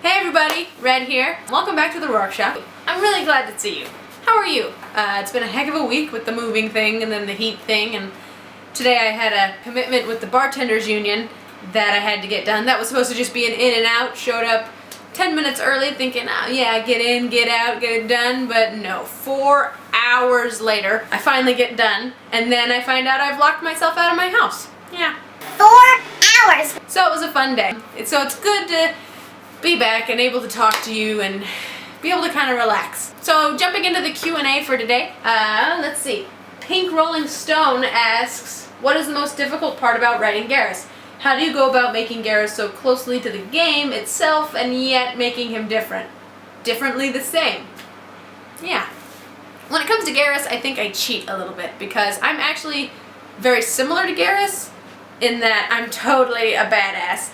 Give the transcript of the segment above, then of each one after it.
Hey everybody, Red here. Welcome back to the Roarkshop. I'm really glad to see you. How are you? It's been a heck of a week with the moving thing and then the heat thing, and today I had a commitment with the bartenders union that I had to get done. That was supposed to just be an in and out. Showed up 10 minutes early thinking, oh yeah, get in, get out, get it done, but no. 4 hours later, I finally get done, and then I find out I've locked myself out of my house. Yeah. 4 hours! So it was a fun day. So it's good to be back and able to talk to you and be able to kind of relax. So jumping into the Q&A for today, let's see. Pink Rolling Stone asks, what is the most difficult part about writing Garrus? How do you go about making Garrus so closely to the game itself and yet making him different? Differently the same. Yeah. When it comes to Garrus, I think I cheat a little bit because I'm actually very similar to Garrus in that I'm totally a badass,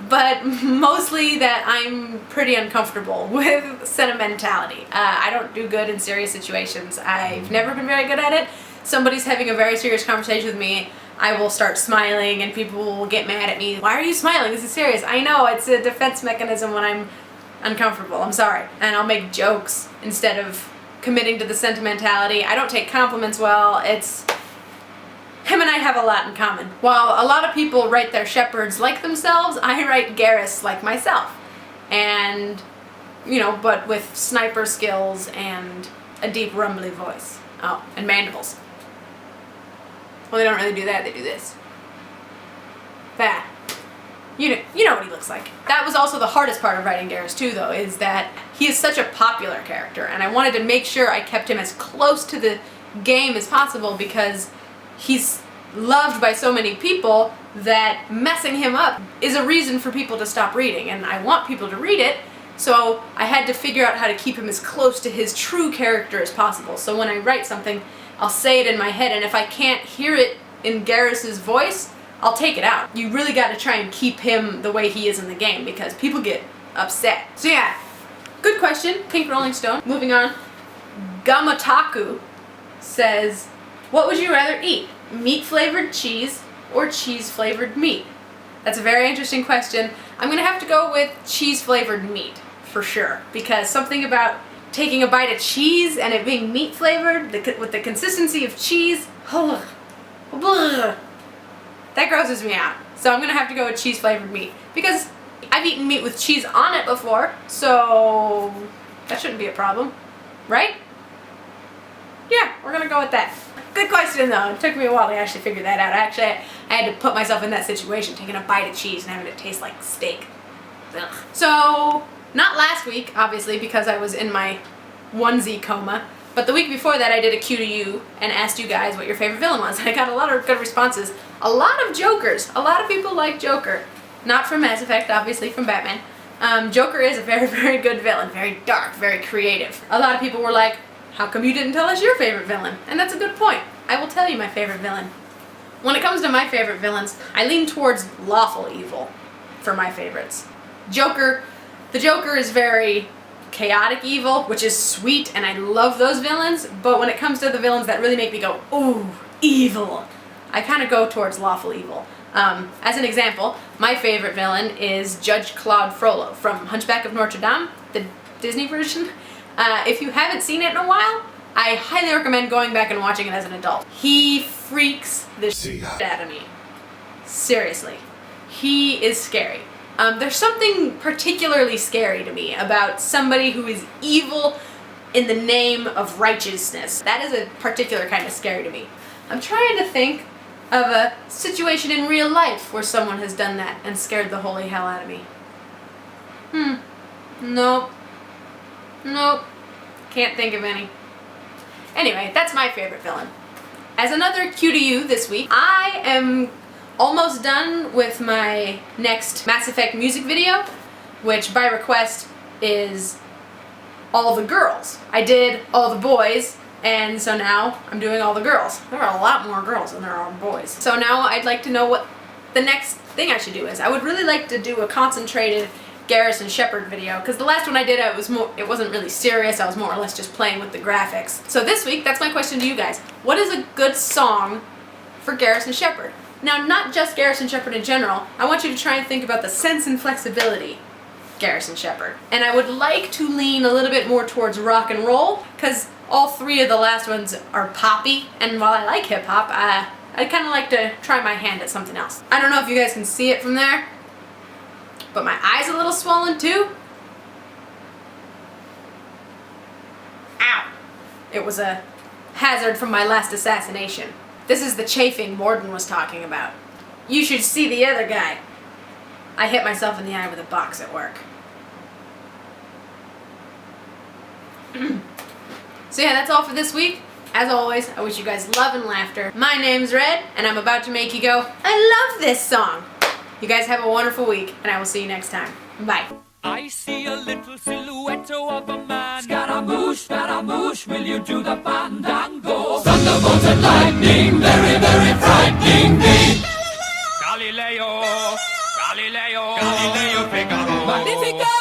but mostly that I'm pretty uncomfortable with sentimentality. I don't do good in serious situations. I've never been very good at it. Somebody's having a very serious conversation with me, I will start smiling and people will get mad at me. Why are you smiling? This is serious. I know, it's a defense mechanism when I'm uncomfortable. I'm sorry. And I'll make jokes instead of committing to the sentimentality. I don't take compliments well. Him and I have a lot in common. While a lot of people write their shepherds like themselves, I write Garrus like myself. And, you know, but with sniper skills and a deep rumbly voice. Oh, and mandibles. Well, they don't really do that, they do this. That. You know what he looks like. That was also the hardest part of writing Garrus too, though, is that he is such a popular character, and I wanted to make sure I kept him as close to the game as possible because he's loved by so many people that messing him up is a reason for people to stop reading, and I want people to read it, so I had to figure out how to keep him as close to his true character as possible. So when I write something, I'll say it in my head, and if I can't hear it in Garrus's voice, I'll take it out. You really got to try and keep him the way he is in the game because people get upset. So yeah, good question, Pink Rolling Stone. Moving on, Gamataku says, what would you rather eat? Meat-flavored cheese or cheese-flavored meat? That's a very interesting question. I'm gonna have to go with cheese-flavored meat, for sure, because something about taking a bite of cheese and it being meat-flavored, with the consistency of cheese, that grosses me out. So I'm gonna have to go with cheese-flavored meat, because I've eaten meat with cheese on it before, so that shouldn't be a problem, right? Yeah, we're gonna go with that. Good question though. It took me a while to actually figure that out. I had to put myself in that situation, taking a bite of cheese and having it taste like steak. Ugh. So, not last week, obviously, because I was in my onesie coma, but the week before that I did a Q to you and asked you guys what your favorite villain was, and I got a lot of good responses. A lot of Jokers. A lot of people like Joker. Not from Mass Effect, obviously from Batman. Joker is a very, very good villain. Very dark, very creative. A lot of people were like, how come you didn't tell us your favorite villain? And that's a good point. I will tell you my favorite villain. When it comes to my favorite villains, I lean towards lawful evil for my favorites. The Joker is very chaotic evil, which is sweet, and I love those villains, but when it comes to the villains that really make me go, ooh, evil, I kind of go towards lawful evil. As an example, my favorite villain is Judge Claude Frollo from Hunchback of Notre Dame, the Disney version. If you haven't seen it in a while, I highly recommend going back and watching it as an adult. He freaks the shit out of me. Seriously. He is scary. There's something particularly scary to me about somebody who is evil in the name of righteousness. That is a particular kind of scary to me. I'm trying to think of a situation in real life where someone has done that and scared the holy hell out of me. Nope. Nope. Can't think of any. Anyway, that's my favorite villain. As another Q to you this week, I am almost done with my next Mass Effect music video, which by request is all the girls. I did all the boys, and so now I'm doing all the girls. There are a lot more girls than there are boys. So now I'd like to know what the next thing I should do is. I would really like to do a concentrated Garrus and Shepard video, because the last one I did, it wasn't really serious. I was more or less just playing with the graphics. So this week, that's my question to you guys. What is a good song for Garrus and Shepard? Now, not just Garrus and Shepard in general. I want you to try and think about the sense and flexibility Garrison Shepherd. And I would like to lean a little bit more towards rock and roll, because all three of the last ones are poppy, and while I like hip hop, I'd kind of like to try my hand at something else. I don't know if you guys can see it from there, but my eye's a little swollen too. Ow! It was a hazard from my last assassination. This is the chafing Morden was talking about. You should see the other guy. I hit myself in the eye with a box at work. So yeah, that's all for this week. As always, I wish you guys love and laughter. My name's Red, and I'm about to make you go, I love this song. You guys have a wonderful week, and I will see you next time. Bye. I see a little silhouette of a man. Scaramouche, will you do the fandango? Thunderbolt and lightning, very, very frightening me. Galileo, Figaro, Magnificat.